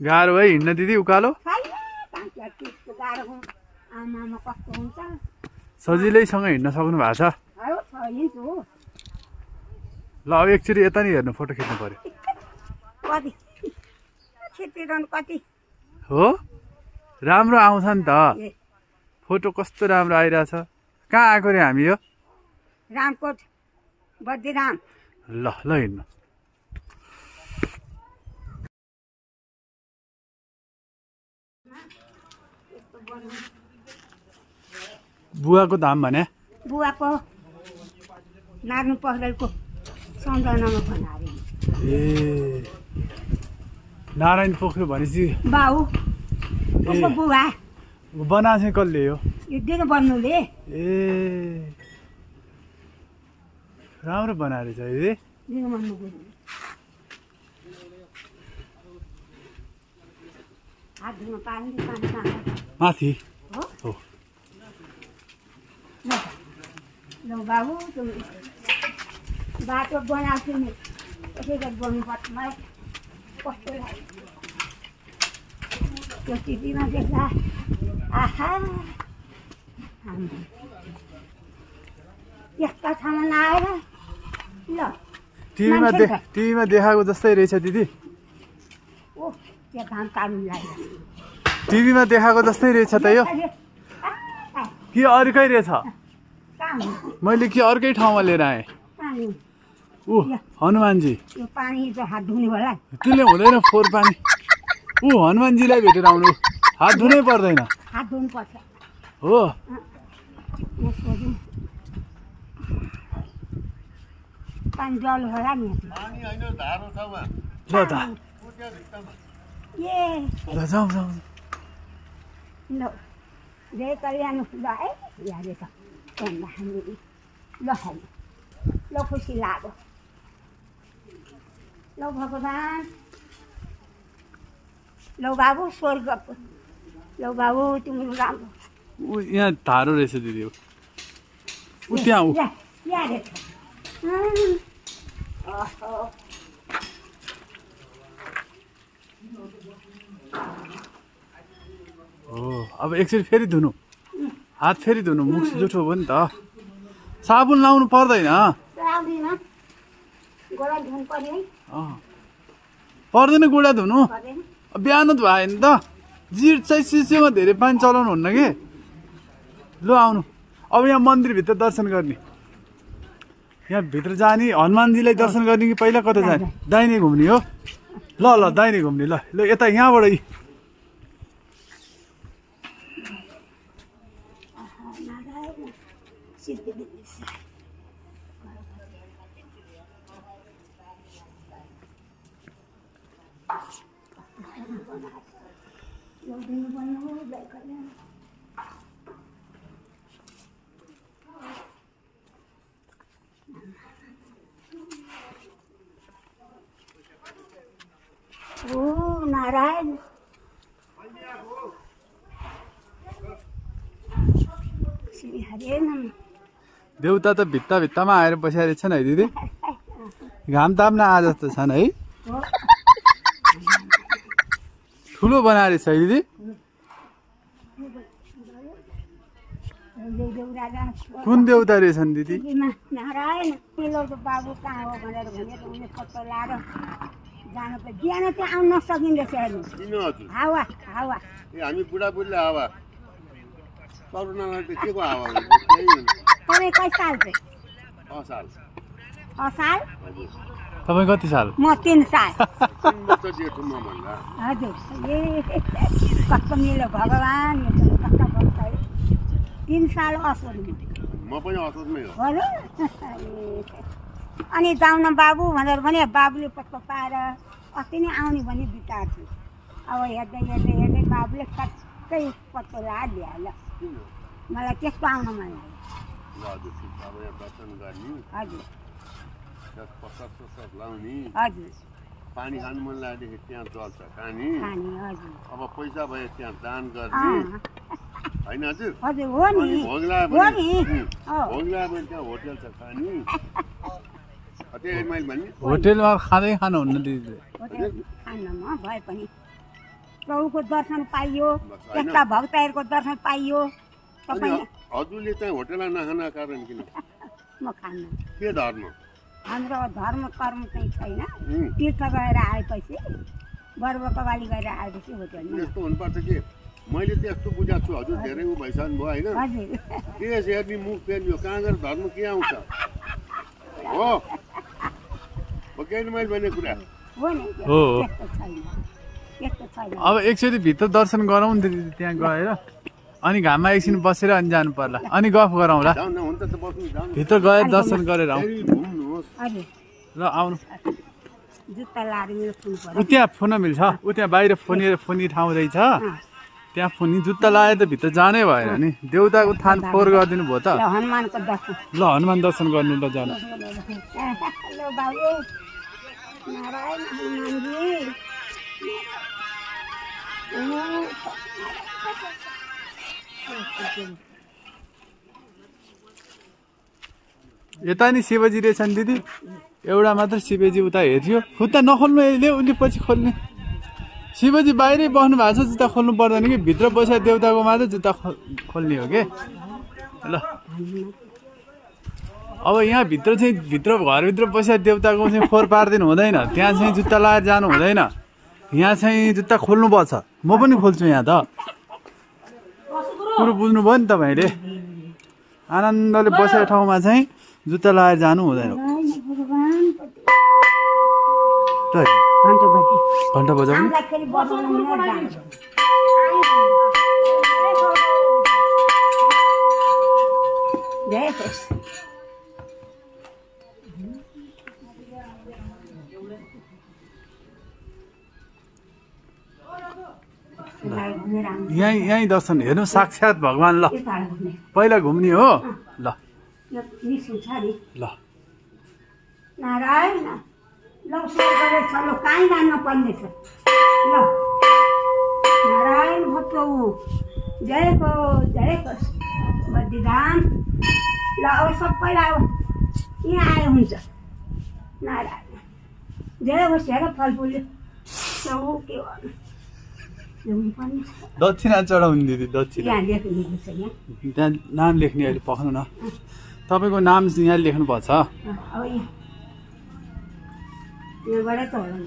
गाह्रो है हिँड्न दिदी उकालो सजिलैसँग हिँड्न सक्नु भएको छ ल अब एकचोटि यता नि हेर्नु फोटो खिच्नु पर्यो हो राम्रो आउँछ नि त फोटो कस्तो राम्रो आइरहेछ कहाँ आएको रे हामी यो रामकोट बद्रीराम ल ल हिँड्नु बुवाको धाम भने बुवाको नारायण पौडेलको सम्झनामा बनारे ए नारायण पोखरी भनेपछि बाउ उसको बुवा बनाएको कसले हो यो दिन बन्नुले ए राम्रो बनाएर छ दिदी दिन बन्नुको हात धुन पानी माथि हो ल बाबु बाटो बनाएको नि कसैको बन्नुपर्छ मलाई कस्तो लाग्यो त्यो टिभीमा देख्दा आहा यस्ता ठाउँमा नआएर ल टिभीमा देखाएको जस्तै रहेछ दिदी ओ त्यो घाम काट्नु लाग्यो टिभीमा देखाएको जस्तै रहेछ त यो कि अर्कै रहेछ मैले कि अर्कै ठाउँमा लिएर आएँ ऊ हनुमानजी यो पानी त हात धुने होला त्यसले हुँदैन फोहोर पानी ऊ हनुमानजीलाई भेटेर आउनु हात धुनै पर्दैन हात धुनु पर्छ हो पानी जल होला नि ल त ल जाउँ जाउँ ल जय कल्याण ल है याद त हामी ल ल खुसी लाग्यो ल भगवान् ल बाबु स्वर्ग ल बाबु तिम्रो राम्रो ऊ यहाँ धारो रहेछ दिदी ऊ त्यहाँ ऊ हो अब एकचोटि फेरि धुनु हात फेरि धुनु मुख जुठो भयो नि त साबुन लाउनु पर्दैन पर्दैन गोडा धुनु बिहान भयो नि त जिर चाहिँ सिसीमा धेरै पानी चलाउनु हुन्न कि ल आउनु अब यहाँ मन्दिरभित्र दर्शन गर्ने यहाँ भित्र जाने हनुमानजीलाई दर्शन गर्ने कि पहिला कता जाने दाहिने घुम्ने हो ल ल दाहिने घुम्ने ल ल यता यहाँबाट ओ नारायण श्री हरे नम देउता त भित्तामा आएर बसिरहेको छन् है दिदी घाम ताप्न आ जस्तो छन् है ठुलो बनाएर छ दिदी कुन देउता रहेछन् दिदी नारायण बाबु कहाँ हो भनेर भने पत्तो लाएर जानु पर्छ बिहान चाहिँ आउन नसकिँदैछ हावा हावा ए हामी बुढाबुढीले हावा के को हावा तपाईँ कति साल चाहिँ असाल तपाईँ कति साल म 3 साल हजुर ए कस्तो मिलो भगवान् कस्तो बस्छ 3 साल असोज म पनि असोजमै हो अनि जाउन बाबु भनेर भने बाबुले पत्तो पाएर अस्ति नै आउने भने विचार छु अब हेर्दै हेर्दै हेर्दै बाबुले कतै पत्तो लाएर ल्यायो मलाई त्यस्तो आउन मन लाग्यो हजुर हजुर पानी खानु मन लागेदेखि त्यहाँ जल्छ खानी हजुर अब पैसा भयो त्यहाँ दान गर्ने होइन हजुर हजुर हो नि भोग लगायो भने त्यहाँ होटल छ खानी होटेलमा खाँदै खानुहुन्न दिदीले खानमा भए पनि प्रभुको दर्शन पाइयो, यस्ता भक्तहरूको दर्शन पाइयो। तपाईँ हजुरले चाहिँ होटेलमा नखाना कारण किन? म खान्न। के धर्म? हाम्रो धर्म कर्म चाहिँ छैन। तीर्थ गएर आएपछि बर्बकवाली गरेर आएपछि होटेलमा। यस्तो हुनुपर्छ कि मैले त्यस्तो बुझाएको छु। हजुर धेरै उ भइसक्नु भयो होइन? हजुर। केस हेर्ने मुख फेर्ने हो, कहाँ गएर धर्म के आउँछ हो? हो कि मैले भने कुरा हो नि? हो। त्यस्तो छैन, त्यस्तो छैन। अब एकचोटि भित्र दर्शन गरौँ नि त दिदी, त्यहाँ गएर अनि घाममा एकछिन बसेर अनि जानु पर्ला, अनि गफ गरौँला। जाउँ न, हुन्छ त बस्नु, जाउँ भित्र गएर दर्शन गरेर आउँ। घुम्नुहोस्। हजुर। ल आउनु। जुत्ता लाएर मेरो फुल ऊ त्यहाँ फोन मिल्छ, ऊ त्यहाँ बाहिर फोनी ठाउँ रहेछ, त्यहाँ फोनी जुत्ता लगाएर त भित्र जानै भएन नि। देउताको थान फोहोर गरिदिनु भयो त। हनुमानको दर्शन। ल हनुमान दर्शन गर्नु ल जानु। हेलो बाबु, नारायण हनुमानजी। यता नि शिवजी रहेछन् दिदी, एउटा मात्र शिवजी उता हेर्थ्यो। खुट्टा नखोल्नु यसले, उसले पछि खोल्ने। शिवजी बाहिरै बस्नु भएको छ, जुत्ता खोल्नु पर्दैन कि, भित्र बसेर देउताको मात्र जुत्ता खोल्ने हो कि। ल अब यहाँ भित्र चाहिँ घरभित्र बसेर देउताको चाहिँ फोहोर पारिदिनु हुँदैन, त्यहाँ चाहिँ जुत्ता लगाएर जानु हुँदैन, यहाँ चाहिँ जुत्ता खोल्नुपर्छ। म पनि खोल्छु यहाँ त। कुरो बुझ्नुभयो नि तपाईँले। आनन्दले बसेको ठाउँमा चाहिँ जुत्ता लगाएर जानु हुँदैन। घन्टा बजाउनु। यहीँ दर्शन हेर्नु, साक्षात् भगवान्। ल पहिला घुम्ने हो। ल ल नारायण लौ गरेछ, ल कहीँ जानु पर्ने छ। ल नारायण भप्रभु जय हो बद्रीधाम। ल अब सबैलाई अब यहाँ आयो हुन्छ। नारायण जय होस्। हेर फलफुल प्रभु के भन्नु दक्षिणा चढाउनु दिदी, दक्षिणा। यहाँ लेख्नु छ, यहाँ त्यहाँ नाम लेख्ने, अहिले पख्नु न, तपाईँको नाम यहाँ लेख्नुपर्छ। अब यहाँबाट त होला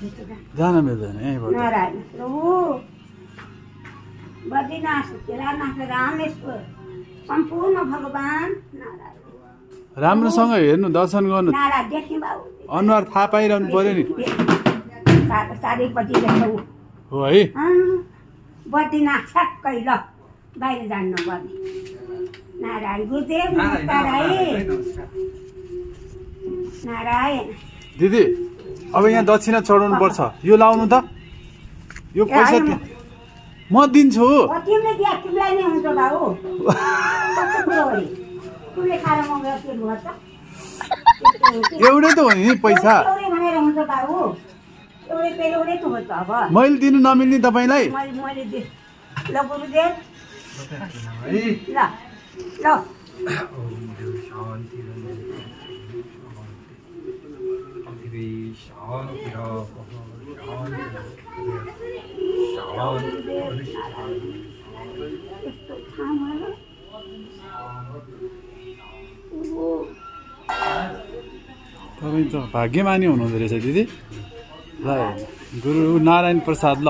जान मिल्दैन यहीँबाट। नारायण प्रभु बद्रीनाथ केदारनाथ रामेश्वर सम्पूर्ण भगवान् नारायण। राम्रोसँग हेर्नु, दर्शन गर्नु, नारायण देख्ने बाबु अनुहार थाहा पाइरहनु पर्यो नि। चारैपट्टि देख्छौ हो है। बद्रीनाथ ठ्याक्कै। ल बाहिर जानु पर्ने। नारायण गुरुदेव नमस्कार है। नारायण दिदी अब यहाँ दक्षिणा चढाउनु पर्छ। यो लाउनु त, यो पैसा म दिन्छु। तिमीले दिए तिमीलाई नै हुन्छ बाबु। तिमीले खाएर मगाएर के गर्छ? एउटै त हो नि पैसा। एउटै भनेर हुन्छ बाबु, एउटै त हो त। अब मैले दिनु नमिल्ने तपाईँलाई? मैले दे। ल गुरुदेव ल ल तपाईँ त भाग्यमानी हुनुहुँदो रहेछ दिदी। ल गुरु नारायण प्रसाद। ल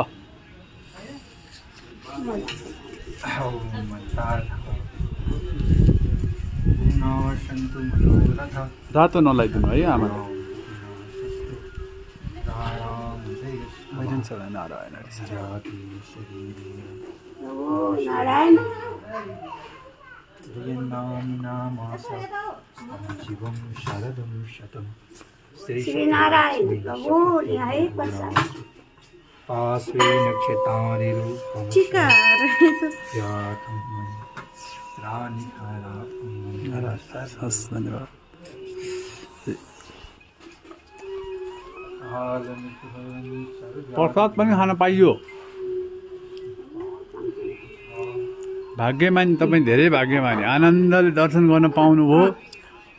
रातो नलाइदिनु है आमा। नारायण नारायण श्री नारायण प्रभु यही प्रसाद। पार्श्वे नक्षतानि रूपं प्रसाद पनि खान पाइयो। भाग्यमानी तपाईँ, धेरै भाग्यमानी। आनन्दले दर्शन गर्न पाउनुभयो।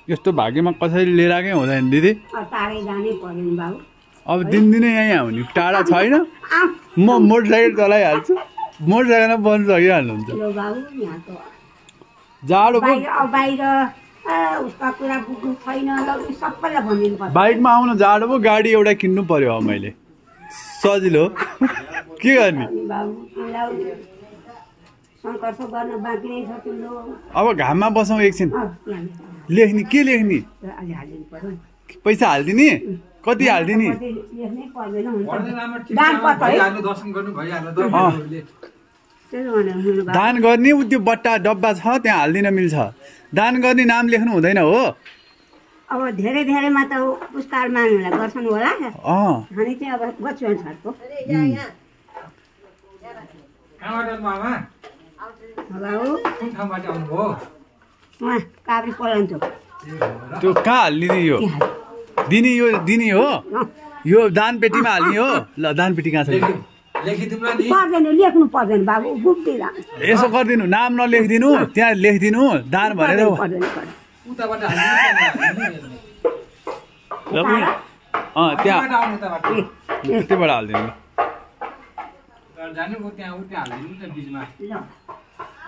यस्तो भाग्यमा कसैले लिएर आएकै हुँदैन दिदी। अब दिनदिनै यहीँ आउने टाढा छैन म मोटरसाइकल चलाइहाल्छु मोटरसाइकलमा बन्द सकिहाल्नुहुन्छ जाडो बाहिर उसका कुरा बुझ्नु छैन सबैलाई भनिदिनु पर्छ बाइकमा आउन जाडो पो गाडी एउटा किन्नु पर्यो अब मैले सजिलो के गर्ने सङ्घर्ष गर्न बाँकी नै छ तिम्रो अब घाममा बसौँ एकछिन लेख्ने के लेख्ने अलि हालिदिनु पर्यो पैसा हालिदिने कति हालिदिने लेख्नै पर्दैन दान गर्ने उ त्यो बट्टा डब्बा छ त्यहाँ हालिदिन मिल्छ दान गर्ने नाम लेख्नु हुँदैन हो अब धेरै धेरैमा त पुरस्कार माग्नुलाई गर्छन् होला हामी चाहिँ अब बच्चु अनुसारको उहाँ काभ्रे पलाउँछ त्यो कहाँ हाल्ने यो दिने यो दिने हो यो दान पेटीमा हाल्ने हो ल दान पेटी कहाँ छ पर्दैन लेख्नु पर्दैन बाबु बुझ्दैन यसो गरिदिनु नाम नलेखिदिनु त्यहाँ लेखिदिनु दान भनेर त्यहाँ त्यहीबाट हालिदिनु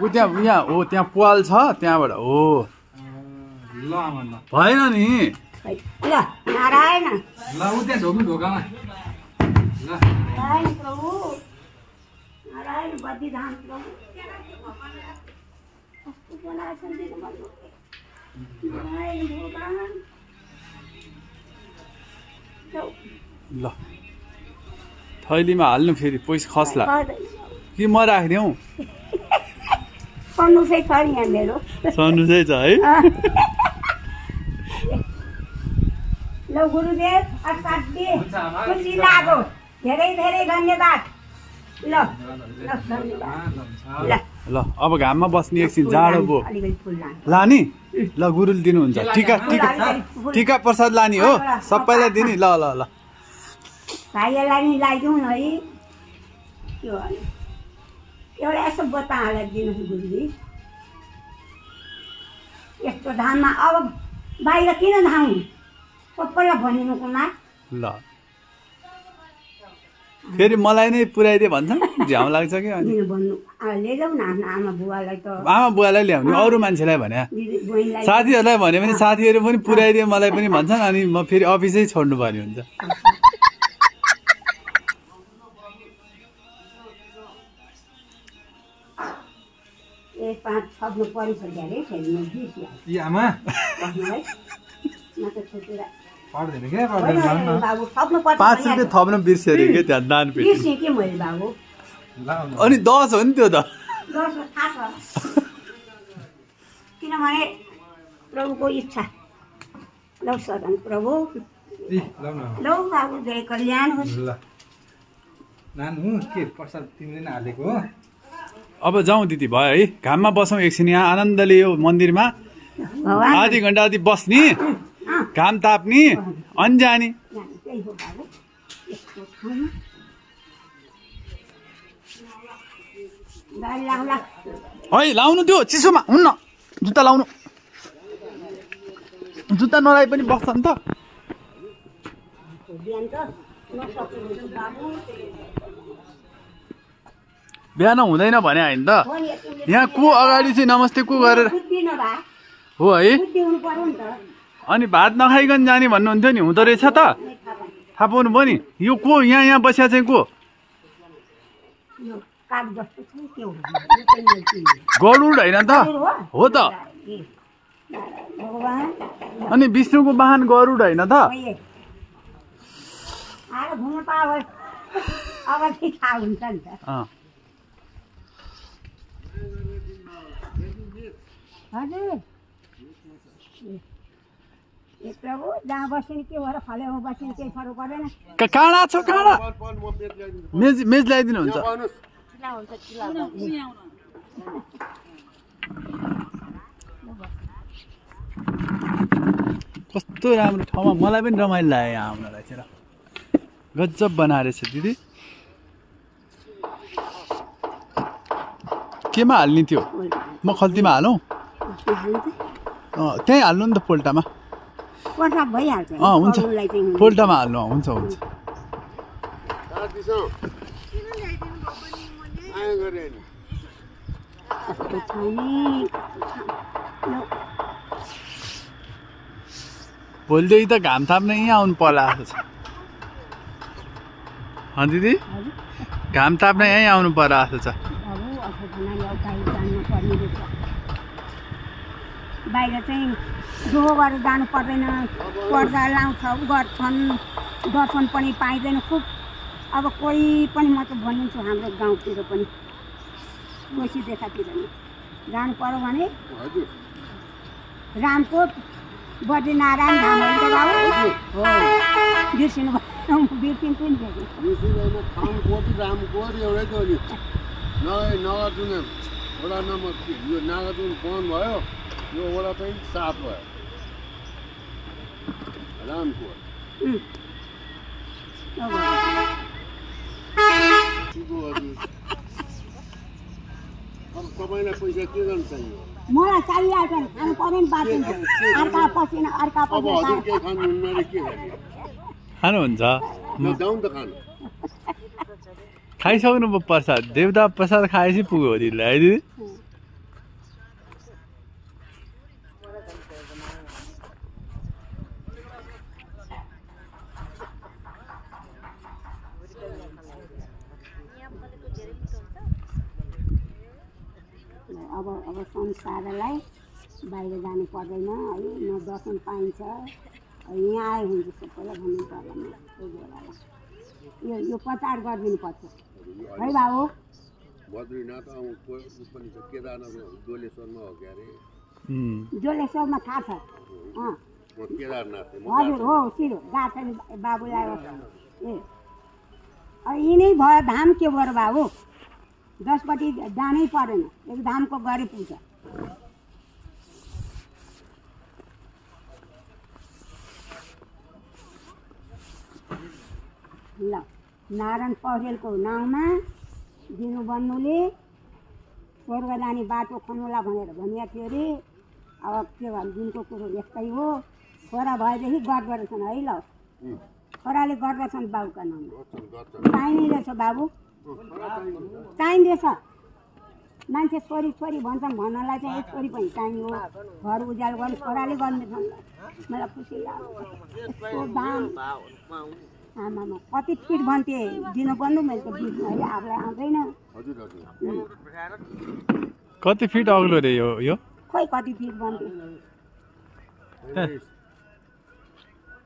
ऊ त्यहाँ यहाँ हो त्यहाँ पाल छ त्यहाँबाट हो भएन नि ल नारायण नारायण प्रभु नारायण बद्रीधाम प्रभु कस्तो बनाएछन् दिनुभयो नारायण भगवान ल थैलीमा हाल्नु फेरि पैसा खस्ला कि म राखिदिउँ सन्नुसै छ नि यहाँ मेरो सन्नुसै छ है ल गुरुदेव असाध्य खुसी लाग्यो धेरै धेरै धन्यवाद ल धन्यवाद ल अब घाममा बस्ने एकछिन जाडो भयो लाने ल गुरुले दिनुहुन्छ टिका टिका टिका प्रसाद लाने हो सबैलाई दिने ल ल ल भाइहरूलाई नि लगाइदिउँ न है त्यो एउटा यसो बता हालेर दिनुहोस् गुरुजी यस्तो धाममा अब बाहिर किन धाउनु सबैलाई भनिदिनुको मा ल फेरि मलाई नै पुऱ्याइदिए भन्छन् झ्याउ लाग्छ कि अनि भन्नु ल्याउँ न आफ्नो आमा बुवालाई त आमा बुवालाई ल्याउने अरू मान्छेलाई भने साथीहरूलाई भन्यो भने साथीहरू पनि पुऱ्याइदिए मलाई पनि भन्छन् अनि म फेरि अफिसै छोड्नु पर्ने हुन्छ ₹5 थप्न बिर्स्यो अरे क्या त्यहाँ दान पेटी अनि 10 हो नि त्यो त किनभने प्रभुको इच्छा लौ सदन प्रभु लौ बाबु जय कल्याण होस् अब जाउँ दिदी भयो है घाममा बसौँ एकछिन यहाँ आनन्दले यो मन्दिरमा आधी घन्टा जति बस्ने घाम ताप्ने अनि जाने है लाउनु त्यो चिसोमा हुन्न जुत्ता लाउनु जुत्ता नलाइ पनि बस्छ नि त बिहान हुँदैन भने होइन त यहाँ को अगाडि चाहिँ नमस्ते को गरेर हो है अनि भात नखाइकन जाने भन्नुहुन्थ्यो नि हुँदो रहेछ त थाहा पाउनु भयो नि यो को यहाँ बसिया चाहिँ को गरुड होइन त हो त अनि विष्णुको वाहन गरुड होइन त प्रभु जहाँ बस्ने के भएर फलेमा बस्ने केही फरक पर्दैन काँडा छ काँडा मेज ल्याइदिनुहुन्छ कस्तो राम्रो ठाउँमा मलाई पनि रमाइलो लाग्यो यहाँ आउनलाई चाहिँ गजब बनाएर छ दिदी केमा हाल्ने थियो म खल्तीमा हालौँ त्यहीँ हाल्नु नि त पोल्टामा भइहाल्छ हुन्छ पोल्टामा हाल्नु हुन्छ हुन्छ साथीसँग आयो गरे नि भोलिदेखि त घाम थाप्न यहीँ आउनु पर्ला जस्तो छ दिदी घाम ताप्न यहीँ आउनु पर्ला जस्तो छ बाहिर चाहिँ जोहो गरेर जानु पर्दैन पर्दा लाउँछ गर्छन् दर्शन पनि पाइँदैन खुब अब कोही पनि म त भनिदिन्छु हाम्रो गाउँतिर पनि कोसी देखातिर नि जानु पर्यो भने रामको बद्रीनारायण धाम हो हो बिर्सिनु बिर्सिन्छु नि रामको एउटै थियो नि नागार्जुन वडा नम्बर यो नागार्जुन बन्द भयो यो वडा चाहिँ 7 भयो रामको अब तपाईँलाई पैसा के गर्नु चाहियो मलाई चाहिहाल्छ नि खानु पर्यो नि बाँचिन्छ अर्का पसिना अर्का अब हजुर के खानुहुन्न रे के गर्ने खानुहुन्छ जाउँ त खानु खाइसक्नु भयो प्रसाद देवता प्रसाद खाएपछि पुग्यो हो दिदीलाई है दिदी अब संसारलाई बाहिर जानु पर्दैन है न दर्शन पाइन्छ यहाँ आयो भने चाहिँ सबैलाई भन्नु पर्दैन यो प्रचार गरिदिनुपर्छ है बाबु बद्रीनाथ पनि छ केदारनाथ डोलेश्वरमा हो के अरे डोलेश्वरमा थाहा छ केदारनाथ हजुर हो सिधो गएको छ नि बाबुलाई ए यिनै भयो धाम के भयो बाबु 10 पट्टि जानै परेन एक धामको गरे पुग्छ ल नारायण पौडेलको नाउँमा दिनु बन्नुले स्वर्ग जाने बाटो खन्नुला भनेर भनिएको थियो अरे अब के भन्नु दिनको कुरो यस्तै हो छोरा भएदेखि गर्दो रहेछन् है ल छोराले गर्दछन् बाबुका नाममा चाहिने रहेछ बाबु चाहिँदैछ मान्छे छोरी छोरी भन्छन् भन्नलाई चाहिँ एक छोरी पनि चाहिने हो घर उज्यालो गर्ने छोराले गर्नेछन् मलाई खुसी लाग्यो दाम आमामा कति फिट भन्थे दिनु पर्नु मैले त बिर्नु है आफूलाई आउँदैन कति फिट अग्लो रे यो खोइ कति फिट भन्थे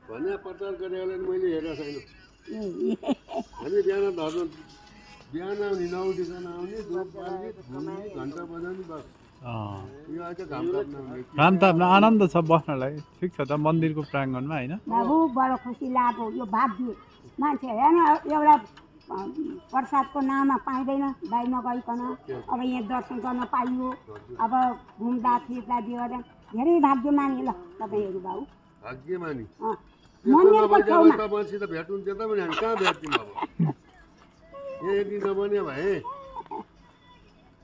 भने प्रचार गरेकोले मैले हेरेको छैन हामी बिहान आउने 9 बजीसम्म आउने घन्टा बजाउने बस यो आज घाम ताप्न आनन्द छ बस्नलाई ठिक छ त मन्दिरको प्राङ्गणमा हैन बाबु बडो खुसी लाग्यो यो भाग्य मान्छे हेर्न एउटा प्रसादको नाममा पाइँदैन बाहिर नगइकन अब यहाँ दर्शन गर्न पाइयो अब घुम्दा फिर्दा दिएर धेरै भाग्यमानी ल तपाईँहरू बाबु भाग्यमानी मन्दिरको छेउमा तपाईँसित भेट हुन्थ्यो त भने हामी कहाँ भेट्थ्यौँ अब यदि नबन्यो भए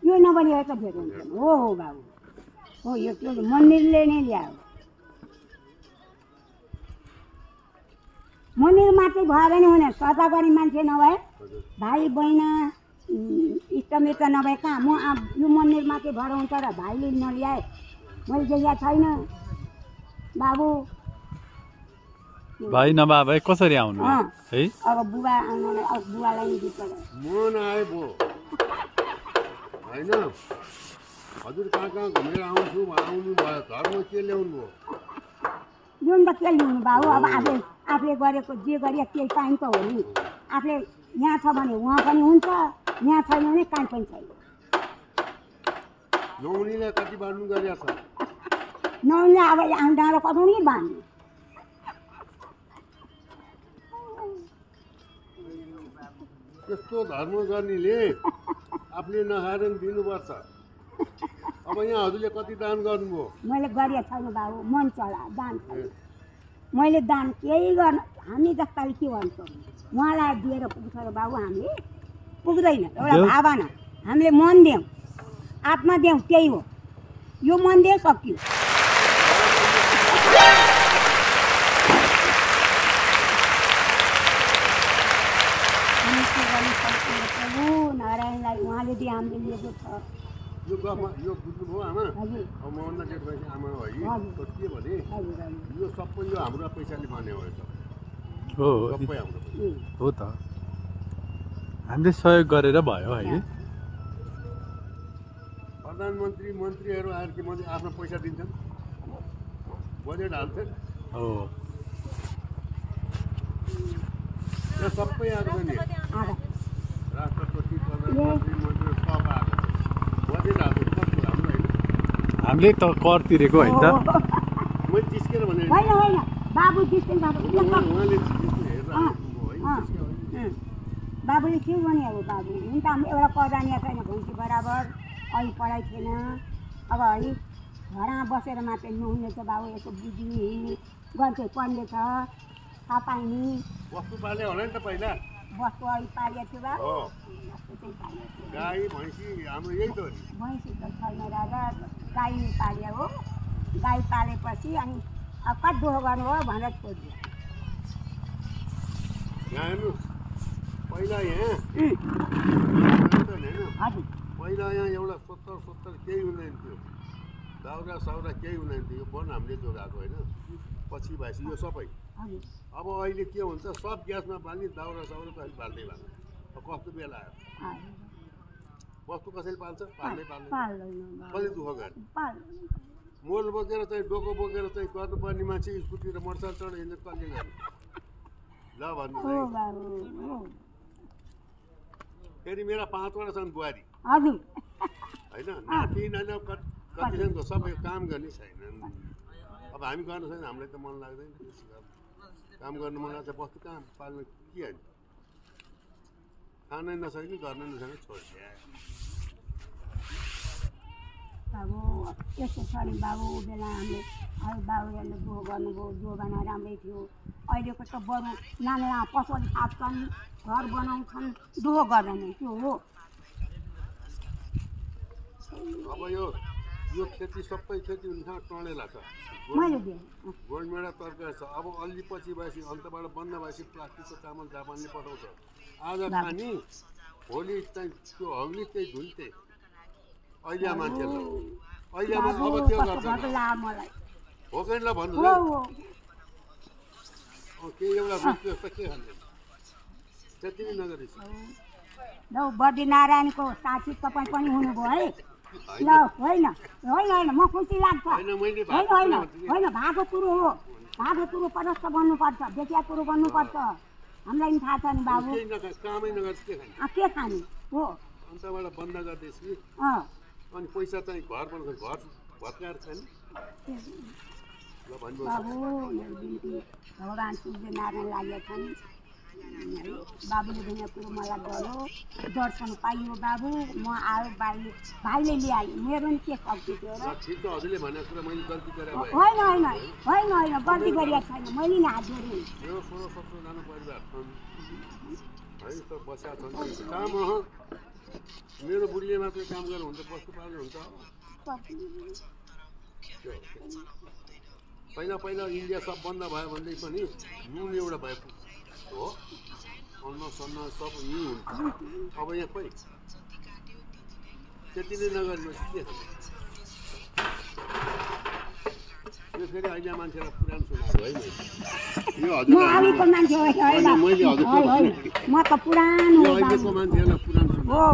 यो नबनेर त भेट हुन्छ हो बाबु हो यो मन्दिरले नै ल्यायो मन्दिर मात्रै भएर नि हुने सता गर्ने मान्छे नभए भाइ बहिना इष्टमित्र नभए कहाँ म यो मन्दिर मात्रै भएर हुन्छ र भाइले नल्याए मैले देखेको छैन बाबु भाइ नभए कसरी आउनु है अब बुबा आउनलाई अब बुबालाई नि दिन्छ म नआए भो हैन हजुर कहाँ कहाँ घुमेर आउँछु आउनु भयो घरमा के ल्याउनु हो जुन त के ल्याउनु बाबु अब आफूले गरेको जे गरे त्यही पाइन्छ हो नि आफूले यहाँ छ भने उहाँ पनि हुन्छ यहाँ छैन भने कहीँ पनि छैन नौनीले कति बाँड्नु गरिरहेको छ नौनीले अब डाँडो कटाउने बाँध्नु त्यस्तो धर्म गर्नेले आफूले नखाएर पनि दिनुपर्छ अब यहाँ हजुरले कति दान गर्नुभयो मैले गरेको छैन बाबु मन चला दान छैन मैले दान केही गर्न हामी जस्ताले के भन्छौँ उहाँलाई दिएर पुग्छ र बाबु हामीले पुग्दैन एउटा भावना हामीले मन दियौँ आत्मा दियौँ त्यही हो यो मन दिए सक्यो प्रभु नारायणलाई उहाँले ध्यानले लिएको छ। यो गफमा यो बुझ्नुभयो आमा? हजुर अब मभन्दा जेठ भएपछि आमा है हजुर। के भने हजुर हजुर यो सबै यो हाम्रो पैसाले बन्ने हो यो हो सबै हाम्रो हो त हामीले सहयोग गरेर भयो है। प्रधानमन्त्री मन्त्रीहरू आएर के मन्त्री आफ्नो पैसा दिन्छन्, बजेट हाल्छन्, हो यो सबै आएको छ नि। आधा राष्ट्रपति प्रधानमन्त्री मन्त्री सब आएको छ, बजेट हाल्छ कस्तो हाम्रो होइन। हामीले त कर तिरेको होइन त। मैले जिस्केर भने होइन होइन बाबु जिस्किनु भएको उहाँले हेरेर अँ, है बाबुले के भने अब बाबु हुन त हाम्रो एउटा पढानिया छैन भैँसी बराबर, अहिले पढाइ थिएन। अब है घरमा बसेर मात्रै नहुने छ बाबु, यसो बुझ्ने हिँड्ने गन्थे पढ्ने छ, थाहा पाइने वस्तु पाले होला नि त पहिला। बस्तु अहिले पालिएको थियो बाबु, हो बस्तु चाहिँ पालिएको थियो। गाई भैँसी हाम्रो यही त हो नि। भैँसी त छैन राजा, गाई पाल्यो हो। गाई पालेपछि अनि अब कति दुःख गर्नुभयो भनेर छोडिदियो। यहाँ हेर्नुहोस् पहिला यहाँ होइन हजुर पहिला यहाँ एउटा 70 केही हुँदैन थियो, दाउरा साउरा केही हुँदैन थियो। यो वन हामीले जोगाएको होइन, पछि भएपछि यो सबै। हजुर अब अहिले के हुन्छ सब ग्यासमा बाल्ने, दाउरा साउरा त अहिले बाल्दै बाल्ने। अब कस्तो बेला आयो, वस्तु कसैले पाल्छ? पाल्दै पाल्दैन। पाल्दैन कसले दुःख गर्ने? पाल्दैन। मोल बोकेर चाहिँ डोको बोकेर चाहिँ गर्नुपर्ने मान्छे स्कुटी र मोटरसाइकल चढेर हिँड्ने कसले गर्ने? ल भन्नु हो बाबु हो फेरि मेरा 5वटा छन् बुहारी हजुर होइन, नाति नाना कति छन् सबै काम गर्ने छैनन्। अब हामी गर्नु छैन, हामीलाई त मन लाग्दैन काम गर्नु। मन लाग्छ वस्तु काम पाल्नु के होइन, खानै नसक्ने गर्न नसक्ने छोडिदिए। बाबु यस्तो छ नि बाबु, बेला हामीले अहिले बाबुहरूले दुःख गर्नुभयो, जोगाना राम्रै थियो। अहिलेको त बरु नाना पसल थाप्छन्, घर बनाउँछन्, दुःख गर्दैन त्यो हो। अब यो खेती सबै खेती हुने ठाउँ टँडेला छ, मैले दिएँ गोलमेडा तरकारी छ। अब अलि पछि भएपछि अन्तबाट बन्द भएपछि प्लास्टिकको चामल जापानले पठाउँछ। आज खाने भोलि चाहिँ त्यो हग्ली त्यही धुल्थे अहिले मान्छेलाई। अहिले अब त्यो गर्छ मलाई हो कि ल भन्नु हो हो केही एउटा रुख जस्तो के खाँदैन, त्यति नै नगरेपछि ल बद्री नारायणको साथी तपाईँ पनि हुनुभयो है। ल होइन होइन होइन म खुसी लाग्छ। होइन मैले होइन होइन होइन भएको कुरो हो, भएको कुरो प्रशस्त बन्नुपर्छ, देखिया कुरो बन्नुपर्छ। हामीलाई पनि थाहा छ नि बाबु, केही कामै नगरेर के खाने? के खाने हो। अन्तबाट बन्द गर्दैछु अनि पैसा चाहिँ घर बनाउँछ, घर भत्काएर खाने। ल भन्नु बाबु मेरो बिन्ती भगवान् सूर्य नारायण लागेका छन् है। बाबुले भनेको कुरो मलाई गर्यो, दर्शन पाइयो बाबु। म आयो भाइले ल्यायो, मेरो पनि के शक्ति थियो र। ठिक छ, हजुरले भनेको कुरा मैले गल्ती गरेँ भए। होइन होइन होइन होइन गल्ती गरिएको छैन, मैले नि हात जोडेँ। यो 16-17 जना परिवार छन् है, त बसेका छन् काम। मेरो बुढीले मात्रै काम गरेर हुन्छ, बस्तु पाल्ने हुन्छ। पहिला पहिला इन्डिया सब बन्द भयो भनेदेखि पनि नुन एउटा भएको हो, अन्न सन्न सब यहीँ हुन्छ। अब यहाँ खोइ त्यति नै नगरेपछि के यो फेरि अहिले मान्छेलाई पुरानो सुनाएको है। यो म अहिलेको मान्छे होइन है मैले हजुर म त पुरानो हो अहिलेको मान्छेलाई पुरानो सुनाएको हो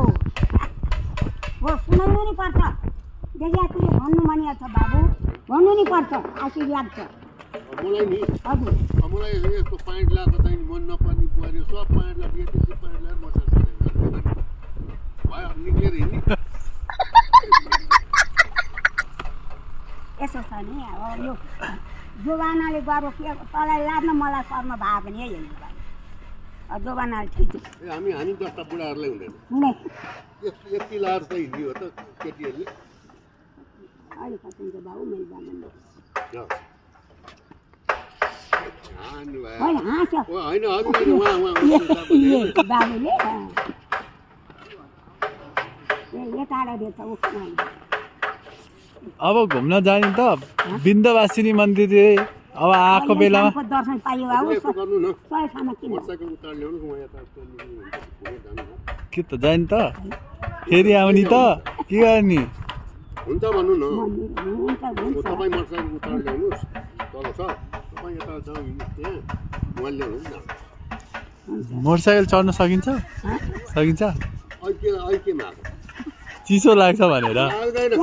हो सुनाउनु नि पर्छ। देखिया कुरो भन्नु मनिया छ बाबु, भन्नु नि पर्छ, आशीर्वाद छ। मलाई नि हजुर मलाई यस्तो पाइन्ट लगाएको चाहिँ मन नपर्ने बुहारी सब पाइन्ट लाग्यो, त्यति पाइन्ट लगाएर मसाला भयो निक्लेर हिँड्ने। यसो छ नि अब यो जोगानाले गऱ्यो के तँलाई लाग्न मलाई शर्म भयो भने यही हेर्नु भयो। जोगानाले ठिक हामी जस्ता बुढाहरूलाई हुँदैन हुने यति लाएर चाहिँ हिँड्ने हो त केटीहरूले। अहिले कतिन्छ बाबु मैले जान्दैन होइन हाँस होइन बाबुले यताबाट दिएछ उसमा। अब घुम्न जाने त बिन्दवासिनी मन्दिर अब आएको बेलामा दर्शन पाइयो बाबु। गर्नु न सय ठाउँमा किन मोटरसाइकल उतार ल्याउनु म यता के त जाने त फेरि आउने त के गर्ने हुन्छ भन्नु न हुन्छ हुन्छ तपाईँ मोटरसाइकल उतार ल्याउनुहोस् तल छ तपाईँ यता त्यहाँ उहाँ ल्याउनु न मोटरसाइकल चढ्न सकिन्छ सकिन्छ अहिले केमा आएको चिसो लाग्छ भनेर लाग्दैन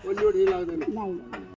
ओली लाग्दैन ल